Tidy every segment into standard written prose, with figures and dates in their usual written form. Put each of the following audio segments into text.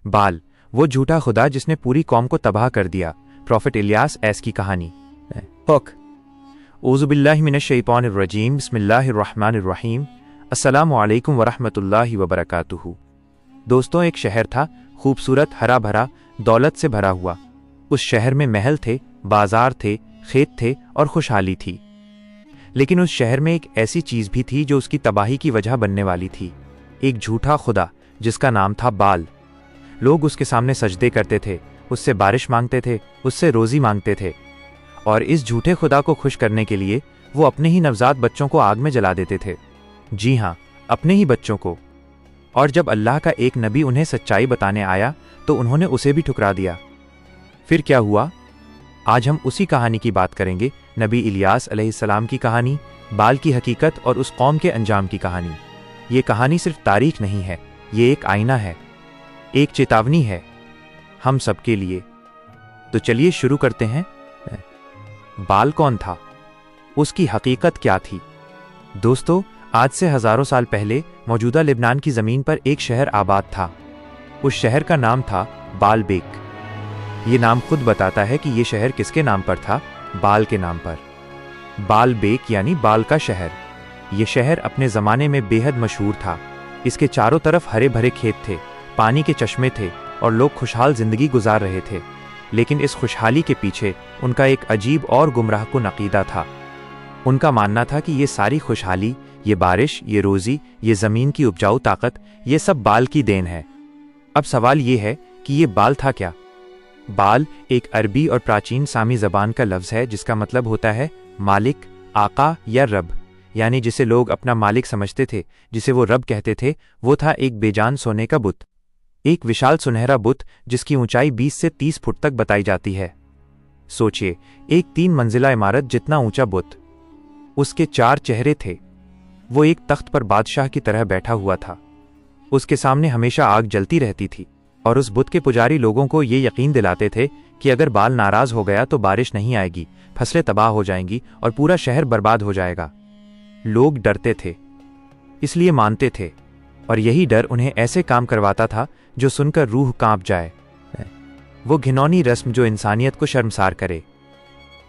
बाल, वो झूठा खुदा जिसने पूरी कौम को तबाह कर दिया। प्रॉफिट इलियास ऐस की कहानी। औज़ु बिल्लाहि मिनश शैतानिर रजीम, बिस्मिल्लाहिर रहमानिर रहीम, अस्सलामु अलैकुम वरहमतुल्लाहि वबरकातुहू। दोस्तों, एक शहर था, खूबसूरत, हरा भरा, दौलत से भरा हुआ। उस शहर में महल थे, बाजार थे, खेत थे और खुशहाली थी। लेकिन उस शहर में एक ऐसी चीज भी थी जो उसकी तबाही की वजह बनने वाली थी। एक झूठा खुदा जिसका नाम था बाल। लोग उसके सामने सजदे करते थे, उससे बारिश मांगते थे, उससे रोजी मांगते थे, और इस झूठे खुदा को खुश करने के लिए वो अपने ही नवजात बच्चों को आग में जला देते थे। जी हाँ, अपने ही बच्चों को। और जब अल्लाह का एक नबी उन्हें सच्चाई बताने आया तो उन्होंने उसे भी ठुकरा दिया। फिर क्या हुआ? आज हम उसी कहानी की बात करेंगे, नबी इलियास अलैहिस्सलाम की कहानी, बाल की हकीकत और उस कौम के अंजाम की कहानी। ये कहानी सिर्फ तारीख नहीं है, ये एक आईना है, एक चेतावनी है हम सबके लिए। तो चलिए शुरू करते हैं। बाल कौन था? उसकी हकीकत क्या थी? दोस्तों, आज से हजारों साल पहले मौजूदा लेबनान की जमीन पर एक शहर आबाद था। उस शहर का नाम था बालबेक। ये नाम खुद बताता है कि ये शहर किसके नाम पर था? बाल के नाम पर। बालबेक यानी बाल का शहर। ये शहर अपने जमाने में बेहद मशहूर था। इसके चारों तरफ हरे भरे खेत थे, पानी के चश्मे थे और लोग खुशहाल जिंदगी गुजार रहे थे। लेकिन इस खुशहाली के पीछे उनका एक अजीब और गुमराह कुन अकीदा था। उनका मानना था कि ये सारी खुशहाली, ये बारिश, ये रोजी, ये जमीन की उपजाऊ ताकत, ये सब बाल की देन है। अब सवाल ये है कि ये बाल था क्या? बाल एक अरबी और प्राचीन सामी जबान का लफ्ज है जिसका मतलब होता है मालिक, आका या रब। यानी जिसे लोग अपना मालिक समझते थे, जिसे वो रब कहते थे, वो था एक बेजान सोने का बुत। एक विशाल सुनहरा बुत जिसकी ऊंचाई 20 से 30 फुट तक बताई जाती है। सोचिए, एक 3 मंजिला इमारत जितना ऊंचा बुत। उसके 4 चेहरे थे। वो एक तख्त पर बादशाह की तरह बैठा हुआ था। उसके सामने हमेशा आग जलती रहती थी और उस बुत के पुजारी लोगों को ये यकीन दिलाते थे कि अगर बाल नाराज हो गया तो बारिश नहीं आएगी, फसलें तबाह हो जाएंगी और पूरा शहर बर्बाद हो जाएगा। लोग डरते थे, इसलिए मानते थे, और यही डर उन्हें ऐसे काम करवाता था जो सुनकर रूह कांप जाए। वो घिनौनी रस्म जो इंसानियत को शर्मसार करे।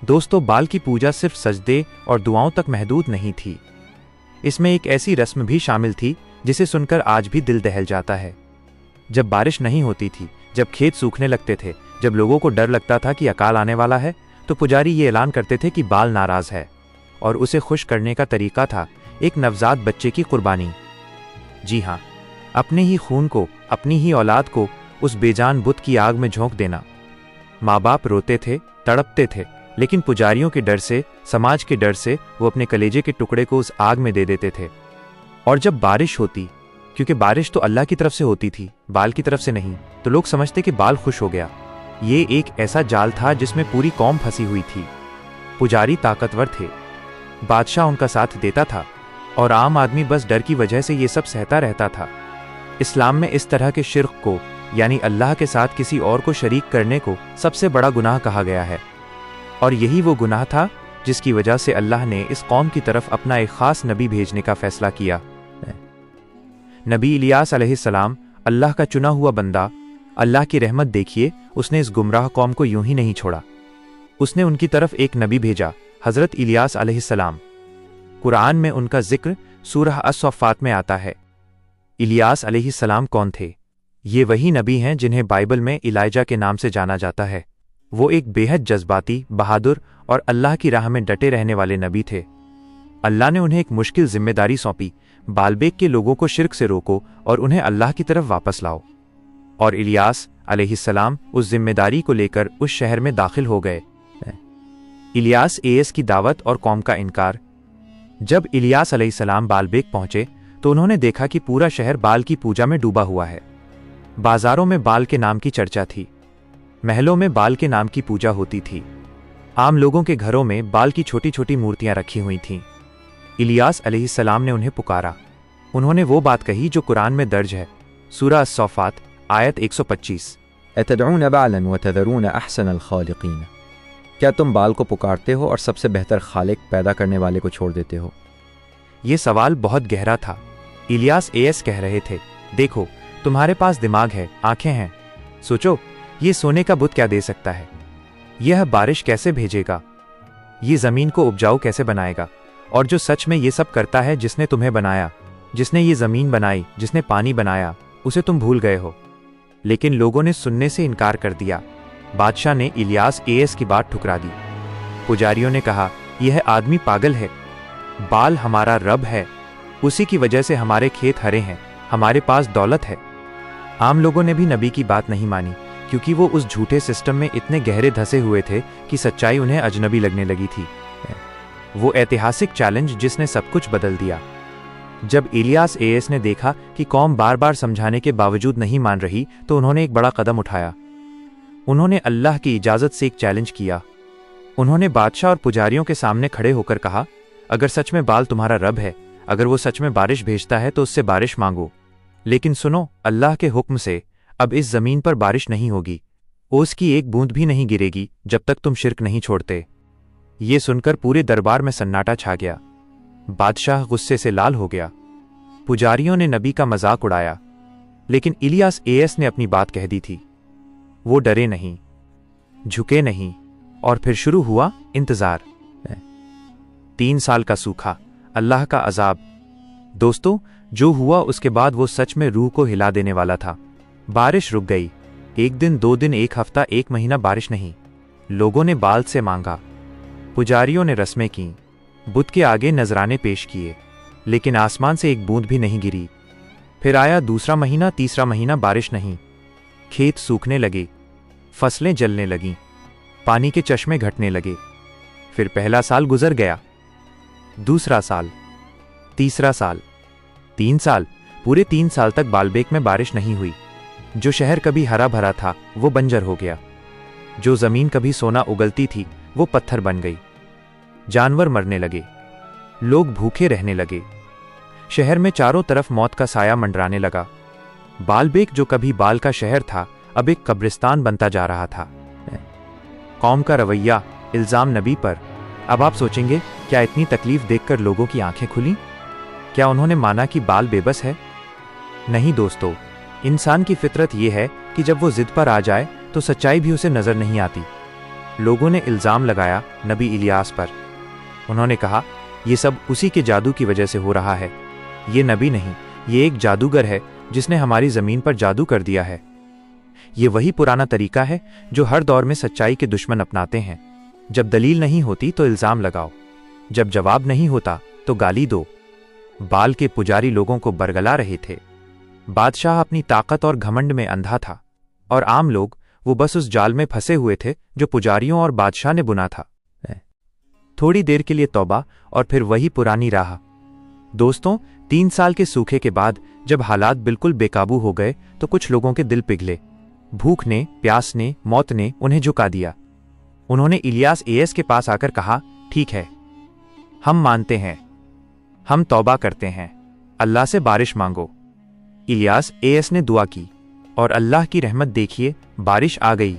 दोस्तों, बाल की पूजा सिर्फ सजदे और दुआओं तक महदूद नहीं थी। इसमें एक ऐसी रस्म भी शामिल थी जिसे सुनकर आज भी दिल दहल जाता है। जब बारिश नहीं होती थी, जब खेत सूखने लगते थे, जब लोगों को डर लगता था कि अकाल आने वाला है, तो पुजारी ये ऐलान करते थे कि बाल नाराज है, और उसे खुश करने का तरीका था एक नवजात बच्चे की कुर्बानी। जी हाँ, अपने ही खून को, अपनी ही औलाद को उस बेजान बुत की आग में झोंक देना। माँ बाप रोते थे, तड़पते थे, लेकिन पुजारियों के डर से, समाज के डर से वो अपने कलेजे के टुकड़े को उस आग में दे देते थे। और जब बारिश होती, क्योंकि बारिश तो अल्लाह की तरफ से होती थी, बाल की तरफ से नहीं, तो लोग समझते कि बाल खुश हो गया। ये एक ऐसा जाल था जिसमें पूरी कौम फंसी हुई थी। पुजारी ताकतवर थे, बादशाह उनका साथ देता था, और आम आदमी बस डर की वजह से ये सब सहता रहता था। इस्लाम में इस तरह के शिर्क को, यानी अल्लाह के साथ किसी और को शरीक करने को, सबसे बड़ा गुनाह कहा गया है। और यही वो गुनाह था जिसकी वजह से अल्लाह ने इस कौम की तरफ अपना एक खास नबी भेजने का फैसला किया। नबी इलियास अलैहिस्सलाम, अल्लाह का चुना हुआ बंदा। अल्लाह की रहमत देखिए, उसने इस गुमराह कौम को यूं ही नहीं छोड़ा। उसने उनकी तरफ एक नबी भेजा, हजरत इलियास अलैहिस्सलाम। कुरान में उनका जिक्र सूरह अस-सफ़्फ़ात में आता है। इलियास अलैहिस्सलाम कौन थे? ये वही नबी हैं जिन्हें बाइबल में इलाइजा के नाम से जाना जाता है। वो एक बेहद जज्बाती, बहादुर और अल्लाह की राह में डटे रहने वाले नबी थे। अल्लाह ने उन्हें एक मुश्किल जिम्मेदारी सौंपी, बालबेक के लोगों को शिर्क से रोको और उन्हें अल्लाह की तरफ वापस लाओ। और इलियास अलैहिस्सलाम उस जिम्मेदारी को लेकर उस शहर में दाखिल हो गए। इलियास एएस की दावत और कौम का इनकार। जब इलियास अलैहिस्सलाम बालबेक पहुंचे तो उन्होंने देखा कि पूरा शहर बाल की पूजा में डूबा हुआ है। बाजारों में बाल के नाम की चर्चा थी, महलों में बाल के नाम की पूजा होती थी, आम लोगों के घरों में बाल की छोटी छोटी मूर्तियां रखी हुई थीं। इलियास अलैहिस्सलाम ने उन्हें पुकारा। उन्होंने वो बात कही जो कुरान में दर्ज है, सूरह अस-सफ़्फ़ात आयत 125। अतदऊन बालन व तदरून अहसनल खालिकीन। क्या तुम बाल को पुकारते हो और सबसे बेहतर खालिक पैदा करने वाले को छोड़ देते हो? ये सवाल बहुत गहरा था। इलियास एएस कह रहे थे, देखो, तुम्हारे पास दिमाग है, आंखें हैं, सोचो, ये सोने का बुत क्या दे सकता है? यह बारिश कैसे भेजेगा? ये जमीन को उपजाऊ कैसे बनाएगा? और जो सच में ये सब करता है, जिसने तुम्हें बनाया, जिसने ये जमीन बनाई, जिसने पानी बनाया, उसे तुम भूल गए हो। लेकिन लोगों ने सुनने से इनकार कर दिया। बादशाह ने इलियास एएस की बात ठुकरा दी। पुजारियों ने कहा, यह आदमी पागल है। बाल हमारा रब है, उसी की वजह से हमारे खेत हरे हैं, हमारे पास दौलत है। आम लोगों ने भी नबी की बात नहीं मानी, क्योंकि वो उस झूठे सिस्टम में इतने गहरे धंसे हुए थे कि सच्चाई उन्हें अजनबी लगने लगी थी। वो ऐतिहासिक चैलेंज जिसने सब कुछ बदल दिया। जब इलियास एएस ने देखा कि कौम बार बार समझाने के बावजूद नहीं मान रही, तो उन्होंने एक बड़ा कदम उठाया। उन्होंने अल्लाह की इजाज़त से एक चैलेंज किया। उन्होंने बादशाह और पुजारियों के सामने खड़े होकर कहा, अगर सच में बाल तुम्हारा रब है, अगर वो सच में बारिश भेजता है, तो उससे बारिश मांगो। लेकिन सुनो, अल्लाह के हुक्म से अब इस जमीन पर बारिश नहीं होगी, ओस की एक बूंद भी नहीं गिरेगी, जब तक तुम शिर्क नहीं छोड़ते। ये सुनकर पूरे दरबार में सन्नाटा छा गया। बादशाह गुस्से से लाल हो गया। पुजारियों ने नबी का मजाक उड़ाया, लेकिन इलियास एएस ने अपनी बात कह दी थी। वो डरे नहीं, झुके नहीं, और फिर शुरू हुआ इंतजार। 3 साल का सूखा, अल्लाह का अजाब। दोस्तों, जो हुआ उसके बाद वो सच में रूह को हिला देने वाला था। बारिश रुक गई। 1 दिन, 2 दिन, 1 हफ्ता, 1 महीना बारिश नहीं। लोगों ने बाल से मांगा, पुजारियों ने रस्में की, बुत के आगे नजराने पेश किए, लेकिन आसमान से एक बूंद भी नहीं गिरी। फिर आया दूसरा महीना, तीसरा महीना, बारिश नहीं। खेत सूखने लगे, फसलें जलने लगीं, पानी के चश्मे घटने लगे। फिर पहला साल गुजर गया, दूसरा साल, तीसरा साल, 3 साल। पूरे 3 साल तक बालबेक में बारिश नहीं हुई। जो शहर कभी हरा भरा था, वो बंजर हो गया। जो जमीन कभी सोना उगलती थी, वो पत्थर बन गई। जानवर मरने लगे, लोग भूखे रहने लगे। शहर में चारों तरफ मौत का साया मंडराने लगा। बालबेक, जो कभी बाल का शहर था, अब एक कब्रिस्तान बनता जा रहा था। कौम का रवैया, इल्जाम नबी पर। अब आप सोचेंगे, क्या इतनी तकलीफ देखकर लोगों की आंखें खुली? क्या उन्होंने माना कि बाल बेबस है? नहीं दोस्तों, इंसान की फितरत यह है कि जब वो जिद पर आ जाए तो सच्चाई भी उसे नजर नहीं आती। लोगों ने इल्जाम लगाया नबी इलियास पर। उन्होंने कहा, ये सब उसी के जादू की वजह से हो रहा है। ये नबी नहीं, ये एक जादूगर है जिसने हमारी जमीन पर जादू कर दिया है। ये वही पुराना तरीका है जो हर दौर में सच्चाई के दुश्मन अपनाते हैं। जब दलील नहीं होती तो इल्जाम लगाओ, जब जवाब नहीं होता तो गाली दो। बाल के पुजारी लोगों को बरगला रहे थे। बादशाह अपनी ताकत और घमंड में अंधा था, और आम लोग, वो बस उस जाल में फंसे हुए थे जो पुजारियों और बादशाह ने बुना था। थोड़ी देर के लिए तौबा, और फिर वही पुरानी राह। दोस्तों, 3 साल के सूखे के बाद जब हालात बिल्कुल बेकाबू हो गए, तो कुछ लोगों के दिल पिघले। भूख ने, प्यास ने, मौत ने उन्हें झुका दिया। उन्होंने इलियास एएस के पास आकर कहा, ठीक है, हम मानते हैं, हम तौबा करते हैं, अल्लाह से बारिश मांगो। इलियास एएस ने दुआ की, और अल्लाह की रहमत देखिए, बारिश आ गई।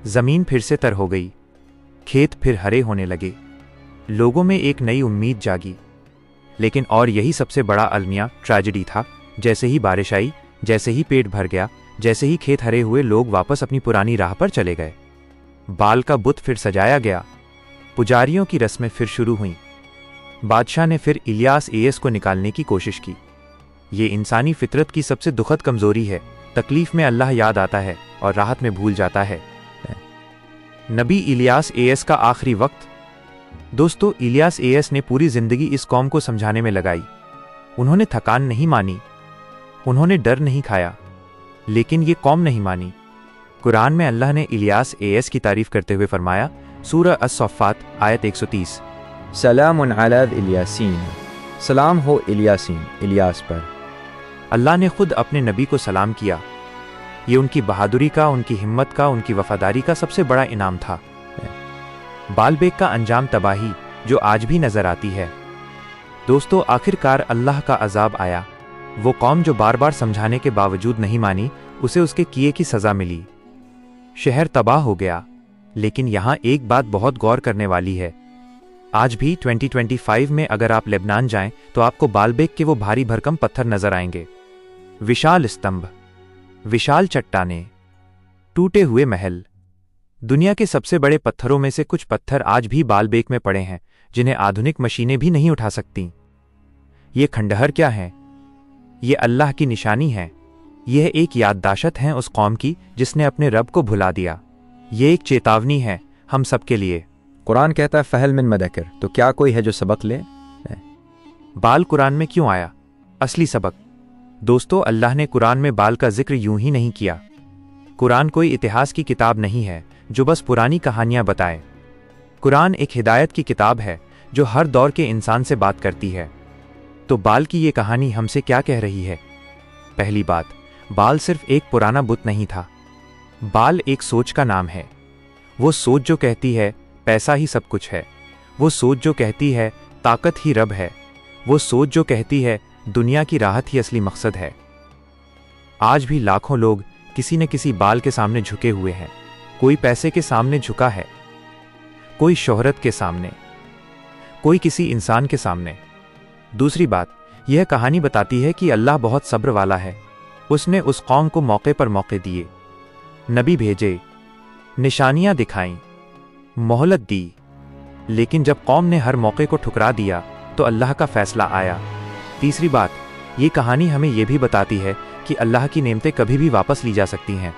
जमीन फिर से तर हो गई, खेत फिर हरे होने लगे। लोगों में एक नई उम्मीद जागी। लेकिन और यही सबसे बड़ा अलमिया ट्रेजेडी था। जैसे ही बारिश आई, जैसे ही पेट भर गया, जैसे ही खेत हरे हुए, लोग वापस अपनी पुरानी राह पर चले गए। बाल का बुत फिर सजाया गया, पुजारियों की रस्में फिर शुरू हुईं। बादशाह ने फिर इलियास एएस को निकालने की कोशिश की। ये इंसानी फितरत की सबसे दुखद कमजोरी है। तकलीफ में अल्लाह याद आता है और राहत में भूल जाता है। नबी इलियास एएस का आखिरी वक्त। दोस्तों, इलियास एएस ने पूरी जिंदगी इस कौम को समझाने में लगाई। उन्होंने थकान नहीं मानी, उन्होंने डर नहीं खाया, लेकिन ये कौम नहीं मानी। कुरान में अल्लाह ने इलियास एएस की तारीफ करते हुए फरमाया, सूरह अस-सफ़्फ़ात आयत 130, सलामुन अला इलियासीन, सलाम हो इलियासीन, इलियास पर। अल्लाह ने खुद अपने नबी को सलाम किया। ये उनकी बहादुरी का, उनकी हिम्मत का, उनकी वफादारी का सबसे बड़ा इनाम था। बालबेक का अंजाम तबाही, जो आज भी नजर आती है। दोस्तों, आखिरकार अल्लाह का अजाब आया। वो कौम जो बार बार समझाने के बावजूद नहीं मानी, उसे उसके किए की सजा मिली। शहर तबाह हो गया। लेकिन यहाँ एक बात बहुत गौर करने वाली है। आज भी 2025 में अगर आप लेबनान जाएं, तो आपको बालबेक के वो भारी भरकम पत्थर नजर आएंगे। विशाल स्तंभ, विशाल चट्टानें, टूटे हुए महल। दुनिया के सबसे बड़े पत्थरों में से कुछ पत्थर आज भी बालबेक में पड़े हैं, जिन्हें आधुनिक मशीनें भी नहीं उठा सकती। ये खंडहर क्या है? ये अल्लाह की निशानी है। यह एक याददाश्त है उस कौम की जिसने अपने रब को भुला दिया। ये एक चेतावनी है हम सबके लिए। कुरान कहता है फहल मिन मदकिर, तो क्या कोई है जो सबक ले? बाल कुरान में क्यों आया? असली सबक। दोस्तों, अल्लाह ने कुरान में बाल का जिक्र यूं ही नहीं किया। कुरान कोई इतिहास की किताब नहीं है जो बस पुरानी कहानियां बताए। कुरान एक हिदायत की किताब है जो हर दौर के इंसान से बात करती है। तो बाल की ये कहानी हमसे क्या कह रही है? पहली बात, बाल सिर्फ एक पुराना बुत नहीं था। बाल एक सोच का नाम है। वो सोच जो कहती है पैसा ही सब कुछ है। वो सोच जो कहती है ताकत ही रब है। वो सोच जो कहती है दुनिया की राहत ही असली मकसद है। आज भी लाखों लोग किसी न किसी बाल के सामने झुके हुए हैं। कोई पैसे के सामने झुका है, कोई शोहरत के सामने, कोई किसी इंसान के सामने। दूसरी बात, यह कहानी बताती है कि अल्लाह बहुत सब्र वाला है। उसने उस कौम को मौके पर मौके दिए, नबी भेजे, निशानियां दिखाईं, मोहलत दी, लेकिन जब कौम ने हर मौके को ठुकरा दिया तो अल्लाह का फैसला आया। तीसरी बात, ये कहानी हमें यह भी बताती है कि अल्लाह की नेमतें कभी भी वापस ली जा सकती हैं।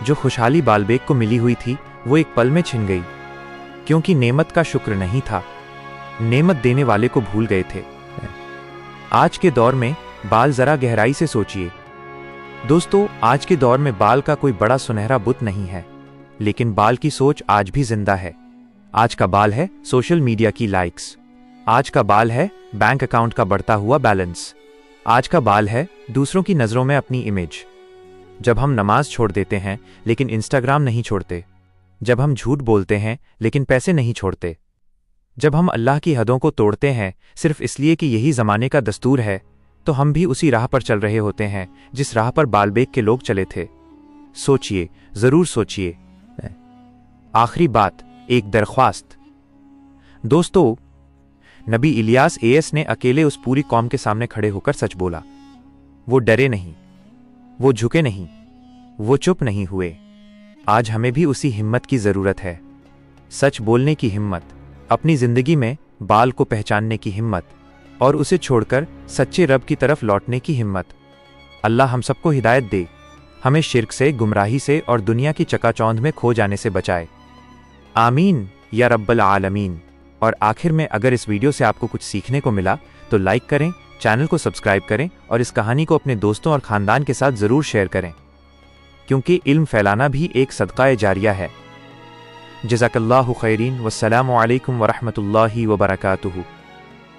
जो खुशहाली बालबेग को मिली हुई थी वो एक पल में छिन गई, क्योंकि नेमत का शुक्र नहीं था, नेमत देने वाले को भूल गए थे। आज के दौर में बाल जरा गहराई से सोचिए। दोस्तों, आज के दौर में बाल का कोई बड़ा सुनहरा बुत नहीं है, लेकिन बाल की सोच आज भी जिंदा है। आज का बाल है सोशल मीडिया की लाइक्स। आज का बाल है बैंक अकाउंट का बढ़ता हुआ बैलेंस। आज का बाल है दूसरों की नजरों में अपनी इमेज। जब हम नमाज छोड़ देते हैं लेकिन इंस्टाग्राम नहीं छोड़ते। जब हम झूठ बोलते हैं लेकिन पैसे नहीं छोड़ते। जब हम अल्लाह की हदों को तोड़ते हैं सिर्फ इसलिए कि यही ज़माने का दस्तूर है, तो हम भी उसी राह पर चल रहे होते हैं जिस राह पर बालबेग के लोग चले थे। सोचिए, जरूर सोचिए। आखिरी बात, एक दरख्वास्त। दोस्तों, नबी इलियास एएस ने अकेले उस पूरी कौम के सामने खड़े होकर सच बोला। वो डरे नहीं, वो झुके नहीं, वो चुप नहीं हुए। आज हमें भी उसी हिम्मत की जरूरत है। सच बोलने की हिम्मत, अपनी जिंदगी में बाल को पहचानने की हिम्मत और उसे छोड़कर सच्चे रब की तरफ लौटने की हिम्मत। अल्लाह हम सबको हिदायत दे, हमें शिर्क से, गुमराही से और दुनिया की चकाचौंध में खो जाने से बचाए। आमीन या रब्बल आलमीन। और आखिर में, अगर इस वीडियो से आपको कुछ सीखने को मिला तो लाइक करें, चैनल को सब्सक्राइब करें और इस कहानी को अपने दोस्तों और खानदान के साथ ज़रूर शेयर करें, क्योंकि इल्म फैलाना भी एक सदक़ा-ए जारिया है। जज़ाकल्लाहु खैरीन। वस्सलामु अलैकुम वरहमतुल्लाहि वबरकातुहू।